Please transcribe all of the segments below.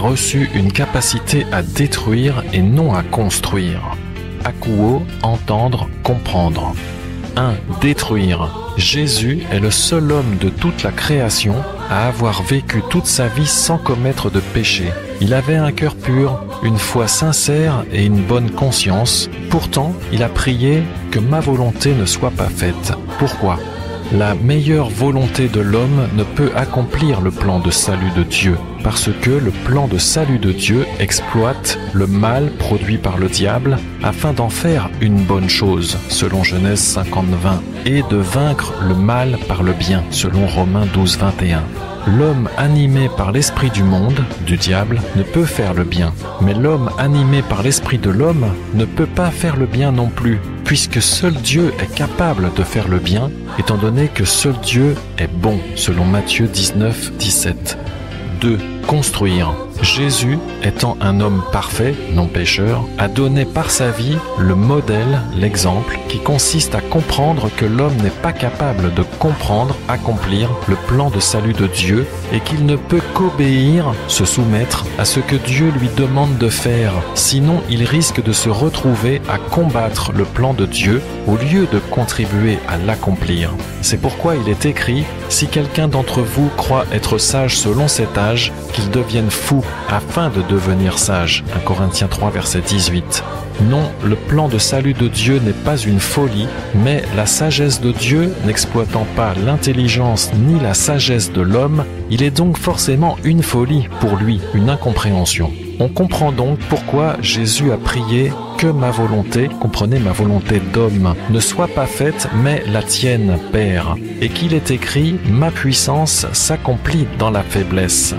reçu une capacité à détruire et non à construire. Akouo, entendre, comprendre. 1. Détruire. Jésus est le seul homme de toute la création à avoir vécu toute sa vie sans commettre de péché. Il avait un cœur pur, une foi sincère et une bonne conscience. Pourtant, il a prié que ma volonté ne soit pas faite. Pourquoi ? La meilleure volonté de l'homme ne peut accomplir le plan de salut de Dieu, parce que le plan de salut de Dieu exploite le mal produit par le diable afin d'en faire une bonne chose, selon Genèse 50:20, et de vaincre le mal par le bien, selon Romains 12:21. L'homme animé par l'esprit du monde, du diable, ne peut faire le bien. Mais l'homme animé par l'esprit de l'homme ne peut pas faire le bien non plus, puisque seul Dieu est capable de faire le bien, étant donné que seul Dieu est bon, selon Matthieu 19:17. 2. Construire. Jésus, étant un homme parfait, non pécheur, a donné par sa vie le modèle, l'exemple, qui consiste à comprendre que l'homme n'est pas capable de comprendre, accomplir le plan de salut de Dieu et qu'il ne peut qu'obéir, se soumettre à ce que Dieu lui demande de faire. Sinon, il risque de se retrouver à combattre le plan de Dieu au lieu de contribuer à l'accomplir. C'est pourquoi il est écrit « Si quelqu'un d'entre vous croit être sage selon cet âge, qu'il devienne fou afin de devenir sage. » 1 Corinthiens 3, verset 18. Non, le plan de salut de Dieu n'est pas une folie, mais la sagesse de Dieu, n'exploitant pas l'intelligence ni la sagesse de l'homme, il est donc forcément une folie pour lui, une incompréhension. On comprend donc pourquoi Jésus a prié que ma volonté, comprenez ma volonté d'homme, ne soit pas faite, mais la tienne, Père, et qu'il est écrit « Ma puissance s'accomplit dans la faiblesse ».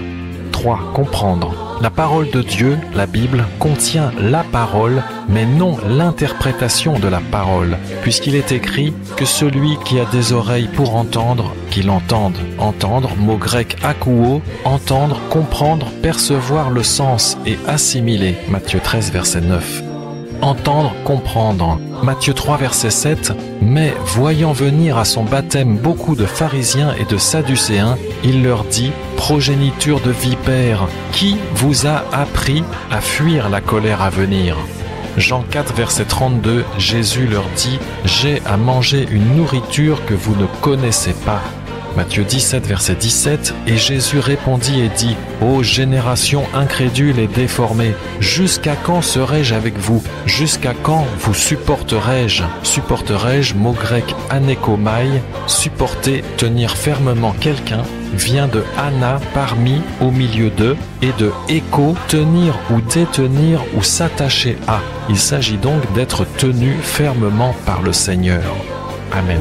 3. Comprendre. La parole de Dieu, la Bible, contient la parole, mais non l'interprétation de la parole, puisqu'il est écrit que celui qui a des oreilles pour entendre, qu'il entende. Entendre, mot grec akouo, entendre, comprendre, percevoir le sens et assimiler. Matthieu 13, verset 9. Entendre, comprendre. Matthieu 3, verset 7. Mais voyant venir à son baptême beaucoup de pharisiens et de sadducéens, il leur dit « Progéniture de vipères, qui vous a appris à fuir la colère à venir ?» Jean 4, verset 32, Jésus leur dit « J'ai à manger une nourriture que vous ne connaissez pas. » Matthieu 17, verset 17, et Jésus répondit et dit « Ô génération incrédule et déformée, jusqu'à quand serai-je avec vous? Jusqu'à quand vous supporterai-je » Supporterai-je, mot grec anekomai, supporter, tenir fermement quelqu'un, vient de ana, parmi, au milieu de, et de écho, tenir ou détenir ou s'attacher à. Il s'agit donc d'être tenu fermement par le Seigneur. Amen.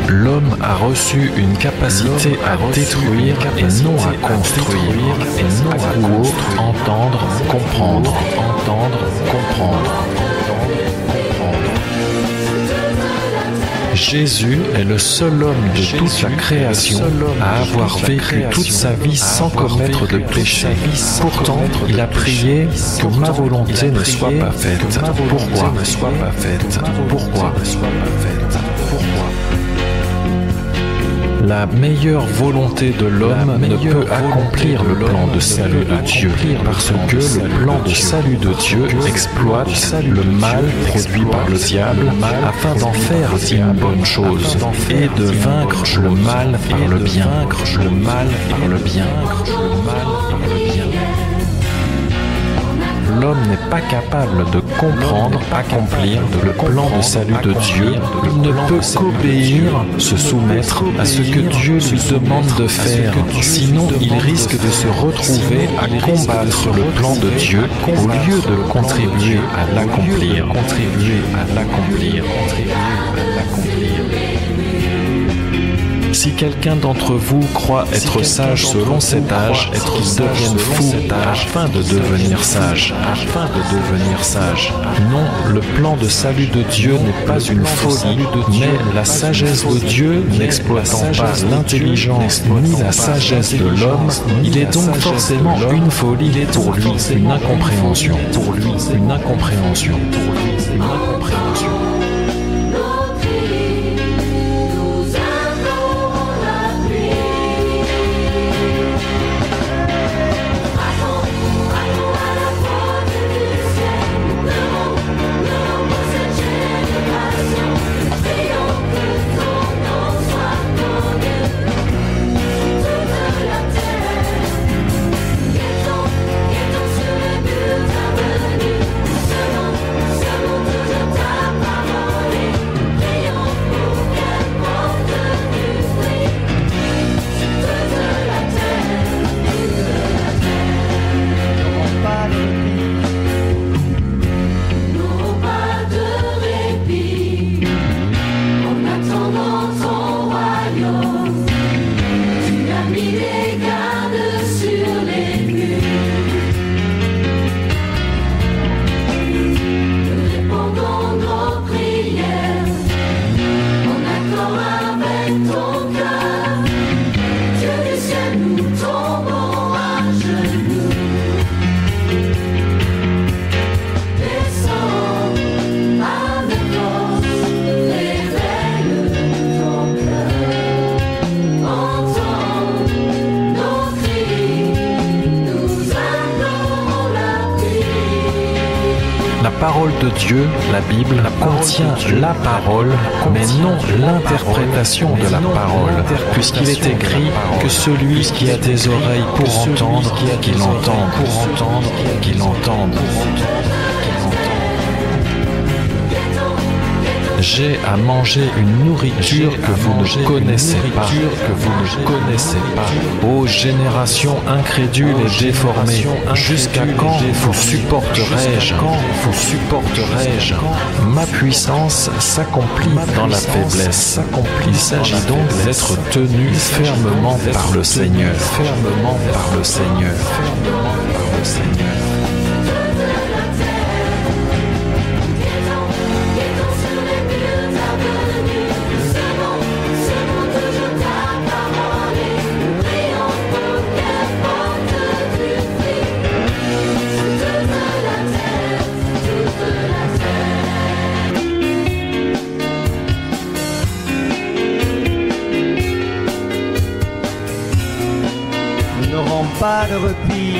L'homme a reçu une capacité à détruire et non à construire. Akouo, entendre, comprendre. Entendre, comprendre. Jésus est le seul homme de toute la création à avoir vécu toute sa vie sans commettre de péché. Pourtant, il a prié que ma volonté ne soit pas faite. Pourquoi ne soit pas faite? Pourquoi ne soit pas faite? Pourquoi? La meilleure volonté de l'homme ne peut accomplir le plan de salut de Dieu, parce que le plan de salut de Dieu exploite le mal produit par le diable afin d'en faire une bonne chose et de vaincre le mal par le bien. Le mal par le bien. L'homme n'est pas capable de comprendre, accomplir le plan de salut de Dieu. Il ne peut qu'obéir, se soumettre à ce que Dieu lui demande de faire. Sinon, il risque de se retrouver à combattre le plan de Dieu au lieu de contribuer à l'accomplir. Si quelqu'un d'entre vous croit être sage selon cet âge, qu'il devienne fou afin de devenir sage. Non, le plan de salut de Dieu n'est pas une folie, mais la sagesse de Dieu n'exploitant pas l'intelligence ni la sagesse de l'homme, il est donc forcément une folie pour lui, une incompréhension. parole de Dieu, la Bible, contient la parole, mais non l'interprétation de la parole, puisqu'il est écrit que celui qui a des oreilles pour entendre, qu'il entende, qu'il entende. J'ai à manger une nourriture que vous ne connaissez pas, Ô génération incrédule et déformée, jusqu'à quand vous supporterai-je? Ma puissance s'accomplit dans la faiblesse. Il s'agit donc d'être tenu fermement par le Seigneur. Nous n'aurons pas de repli